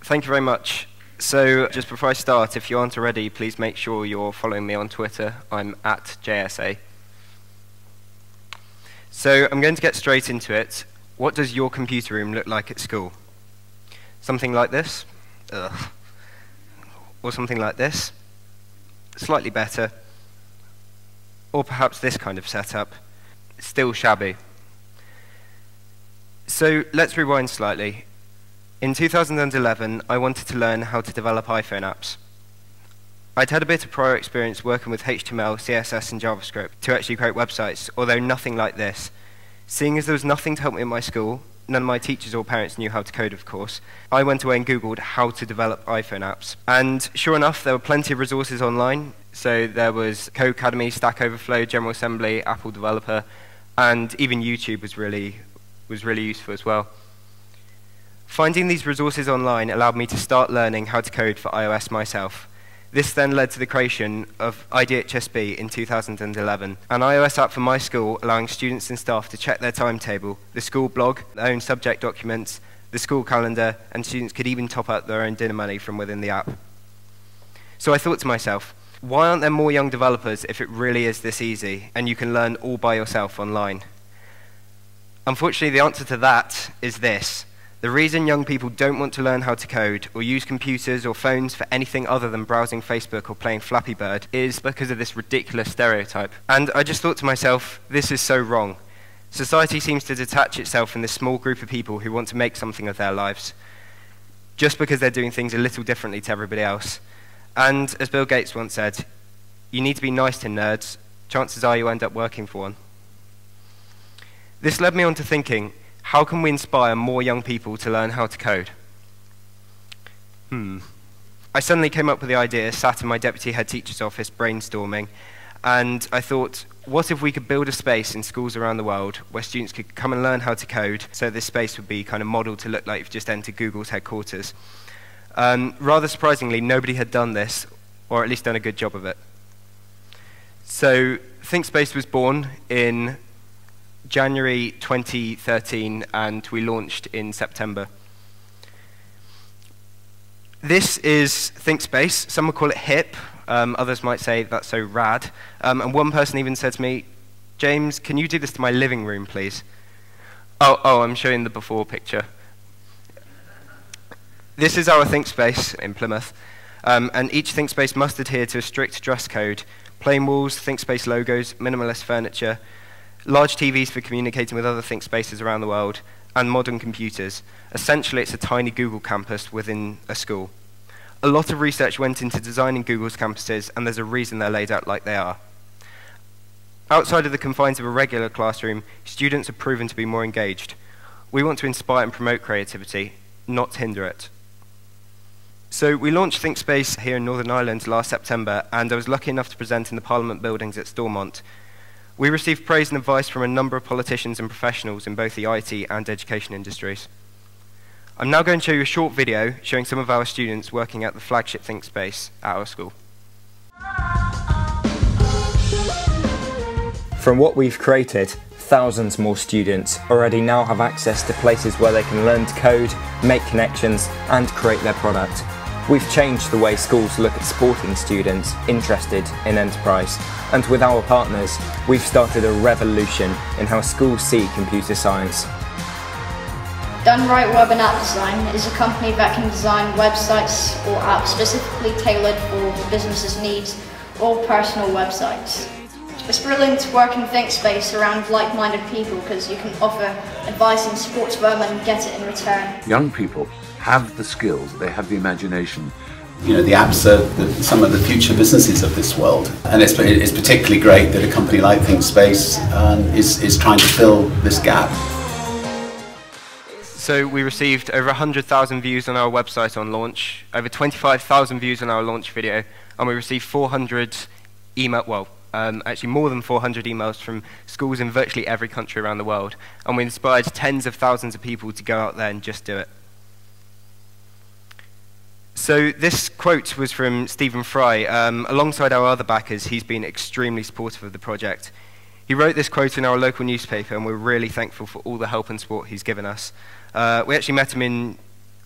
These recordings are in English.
Thank you very much. So just before I start, if you aren't already, please make sure you're following me on Twitter. I'm at JSA. So I'm going to get straight into it. What does your computer room look like at school? Something like this? Ugh. Or something like this? Slightly better. Or perhaps this kind of setup. Still shabby. So let's rewind slightly. In 2011, I wanted to learn how to develop iPhone apps. I'd had a bit of prior experience working with HTML, CSS, and JavaScript to actually create websites, although nothing like this. Seeing as there was nothing to help me in my school, none of my teachers or parents knew how to code, of course, I went away and Googled how to develop iPhone apps. And sure enough, there were plenty of resources online. So there was Codecademy, Stack Overflow, General Assembly, Apple Developer, and even YouTube was really useful as well. Finding these resources online allowed me to start learning how to code for iOS myself. This then led to the creation of IDHSB in 2011, an iOS app for my school allowing students and staff to check their timetable, the school blog, their own subject documents, the school calendar, and students could even top up their own dinner money from within the app. So I thought to myself, why aren't there more young developers if it really is this easy and you can learn all by yourself online? Unfortunately, the answer to that is this. The reason young people don't want to learn how to code or use computers or phones for anything other than browsing Facebook or playing Flappy Bird is because of this ridiculous stereotype. And I just thought to myself, this is so wrong. Society seems to detach itself from this small group of people who want to make something of their lives, just because they're doing things a little differently to everybody else. And as Bill Gates once said, you need to be nice to nerds. Chances are you end up working for one. This led me on to thinking, how can we inspire more young people to learn how to code? I suddenly came up with the idea, sat in my deputy head teacher's office brainstorming, and I thought, what if we could build a space in schools around the world where students could come and learn how to code, so this space would be kind of modeled to look like you've just entered Google's headquarters. Rather surprisingly, nobody had done this, or at least done a good job of it. So Thinkspace was born in January 2013, and we launched in September. This is Thinkspace. Some would call it hip. Others might say that's so rad. And one person even said to me, James, can you do this to my living room, please? Oh, I'm showing the before picture. This is our Thinkspace in Plymouth. And each Thinkspace must adhere to a strict dress code. Plain walls, Thinkspace logos, minimalist furniture, large TVs for communicating with other Thinkspaces around the world, and modern computers. Essentially, it's a tiny Google campus within a school. A lot of research went into designing Google's campuses, and there's a reason they're laid out like they are. Outside of the confines of a regular classroom, students are proven to be more engaged. We want to inspire and promote creativity, not hinder it. So we launched Thinkspace here in Northern Ireland last September, and I was lucky enough to present in the Parliament buildings at Stormont. We received praise and advice from a number of politicians and professionals in both the IT and education industries. I'm now going to show you a short video showing some of our students working at the flagship Thinkspace at our school. From what we've created, thousands more students already now have access to places where they can learn to code, make connections, and create their product. We've changed the way schools look at supporting students interested in enterprise, and with our partners, we've started a revolution in how schools see computer science. Done Right Web and App Design is a company that can design websites or apps specifically tailored for the business's needs or personal websites. It's brilliant to work in Thinkspace around like-minded people because you can offer advice and support to them and get it in return. Young people have the skills, they have the imagination. You know, the apps are some of the future businesses of this world, and it's particularly great that a company like Thinkspace is trying to fill this gap. So we received over 100,000 views on our website on launch, over 25,000 views on our launch video, and we received 400 actually more than 400 emails from schools in virtually every country around the world, and we inspired tens of thousands of people to go out there and just do it. So this quote was from Stephen Fry. Alongside our other backers, he's been extremely supportive of the project. He wrote this quote in our local newspaper, and we're really thankful for all the help and support he's given us. We actually met him in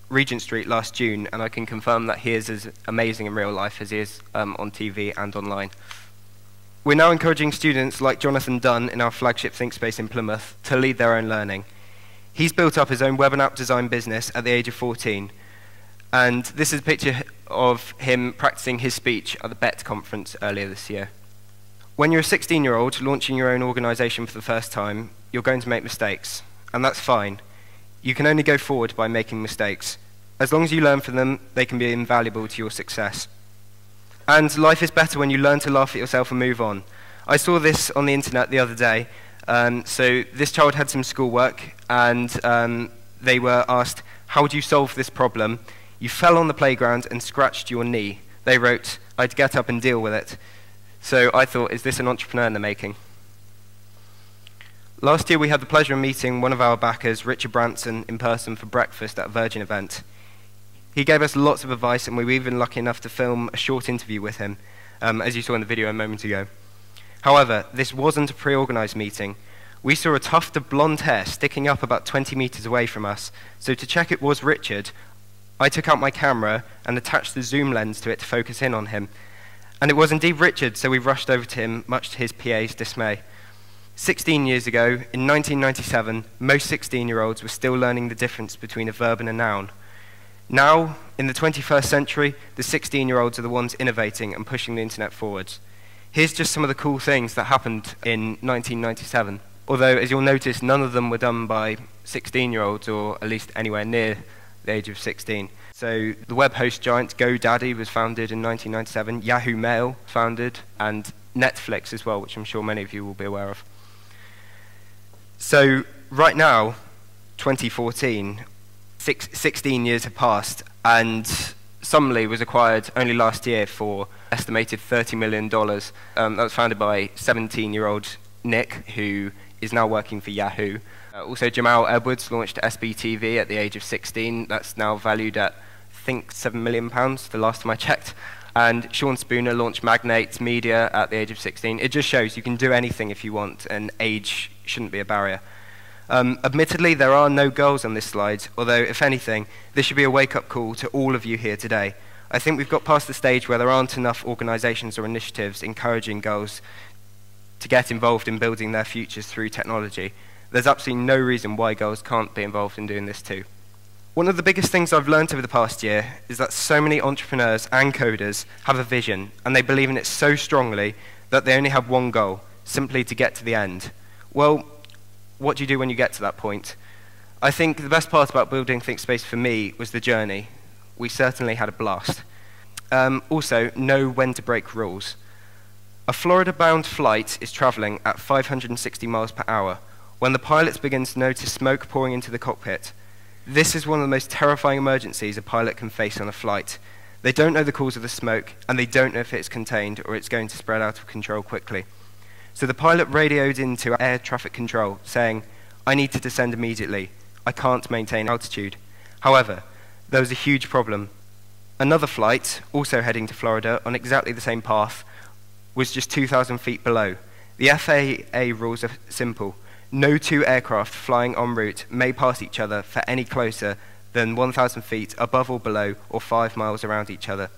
Regent Street last June, and I can confirm that he is as amazing in real life as he is on TV and online. We're now encouraging students like Jonathan Dunn in our flagship Thinkspace in Plymouth to lead their own learning. He's built up his own web and app design business at the age of 14, and this is a picture of him practicing his speech at the BelTech conference earlier this year. When you're a 16-year-old launching your own organisation for the first time, you're going to make mistakes, and that's fine. You can only go forward by making mistakes. As long as you learn from them, they can be invaluable to your success. And life is better when you learn to laugh at yourself and move on. I saw this on the internet the other day. So this child had some schoolwork, and they were asked, how would you solve this problem? You fell on the playground and scratched your knee. They wrote, I'd get up and deal with it. So I thought, is this an entrepreneur in the making? Last year we had the pleasure of meeting one of our backers, Richard Branson, in person for breakfast at a Virgin event. He gave us lots of advice, and we were even lucky enough to film a short interview with him, as you saw in the video a moment ago. However, this wasn't a pre-organised meeting. We saw a tuft of blonde hair sticking up about 20 metres away from us, so to check it was Richard, I took out my camera and attached the zoom lens to it to focus in on him. And it was indeed Richard, so we rushed over to him, much to his PA's dismay. 16 years ago, in 1997, most 16-year-olds were still learning the difference between a verb and a noun. Now, in the 21st century, the 16-year-olds are the ones innovating and pushing the internet forwards. Here's just some of the cool things that happened in 1997. Although, as you'll notice, none of them were done by 16-year-olds, or at least anywhere near the age of 16. So the web host giant GoDaddy was founded in 1997, Yahoo Mail founded, and Netflix as well, which I'm sure many of you will be aware of. So right now, 2014, 16 years have passed, and Summerly was acquired only last year for estimated $30 million. That was founded by 17-year-old Nick, who is now working for Yahoo. Also, Jamal Edwards launched SBTV at the age of 16. That's now valued at, I think, £7 million, the last time I checked. And Sean Spooner launched Magnate Media at the age of 16. It just shows you can do anything if you want, and age shouldn't be a barrier. Admittedly, there are no goals on this slide, although, if anything, this should be a wake-up call to all of you here today. I think we've got past the stage where there aren't enough organisations or initiatives encouraging girls to get involved in building their futures through technology. There's absolutely no reason why girls can't be involved in doing this too. One of the biggest things I've learned over the past year is that so many entrepreneurs and coders have a vision, and they believe in it so strongly that they only have one goal, simply to get to the end. Well, what do you do when you get to that point? I think the best part about building Thinkspace for me was the journey. We certainly had a blast. Also, know when to break rules. A Florida-bound flight is traveling at 560 miles per hour when the pilots begin to notice smoke pouring into the cockpit. This is one of the most terrifying emergencies a pilot can face on a flight. They don't know the cause of the smoke, and they don't know if it's contained or it's going to spread out of control quickly. So the pilot radioed into air traffic control, saying, I need to descend immediately. I can't maintain altitude. However, there was a huge problem. Another flight, also heading to Florida on exactly the same path, was just 2,000 feet below. The FAA rules are simple. No two aircraft flying en route may pass each other for any closer than 1,000 feet above or below or 5 miles around each other.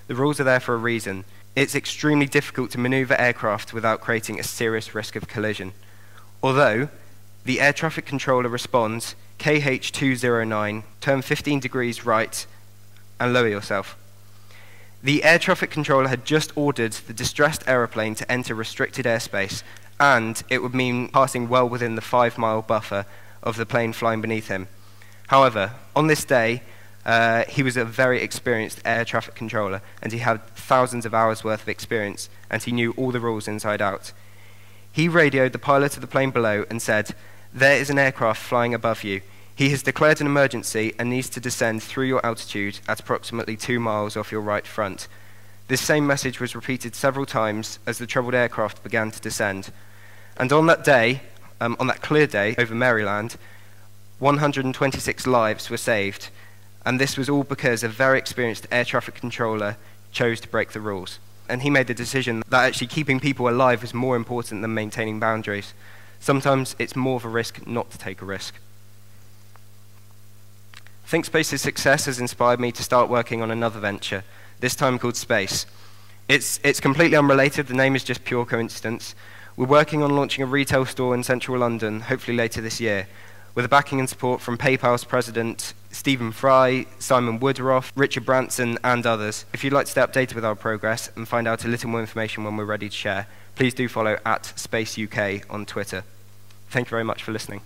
The rules are there for a reason. It's extremely difficult to maneuver aircraft without creating a serious risk of collision. Although, the air traffic controller responds, KH209, turn 15 degrees right and lower yourself. The air traffic controller had just ordered the distressed aeroplane to enter restricted airspace, and it would mean passing well within the 5-mile buffer of the plane flying beneath him. However, on this day, he was a very experienced air traffic controller, and he had thousands of hours worth of experience, and he knew all the rules inside out. He radioed the pilot of the plane below and said, there is an aircraft flying above you. He has declared an emergency and needs to descend through your altitude at approximately 2 miles off your right front. This same message was repeated several times as the troubled aircraft began to descend. And on that day, on that clear day over Maryland, 126 lives were saved. And this was all because a very experienced air traffic controller chose to break the rules. And he made the decision that actually keeping people alive was more important than maintaining boundaries. Sometimes it's more of a risk not to take a risk. Thinkspace's success has inspired me to start working on another venture, this time called Space. It's completely unrelated, the name is just pure coincidence. We're working on launching a retail store in central London, hopefully later this year, with the backing and support from PayPal's president Stephen Fry, Simon Woodruff, Richard Branson, and others. If you'd like to stay updated with our progress and find out a little more information when we're ready to share, please do follow @SpaceUK on Twitter. Thank you very much for listening.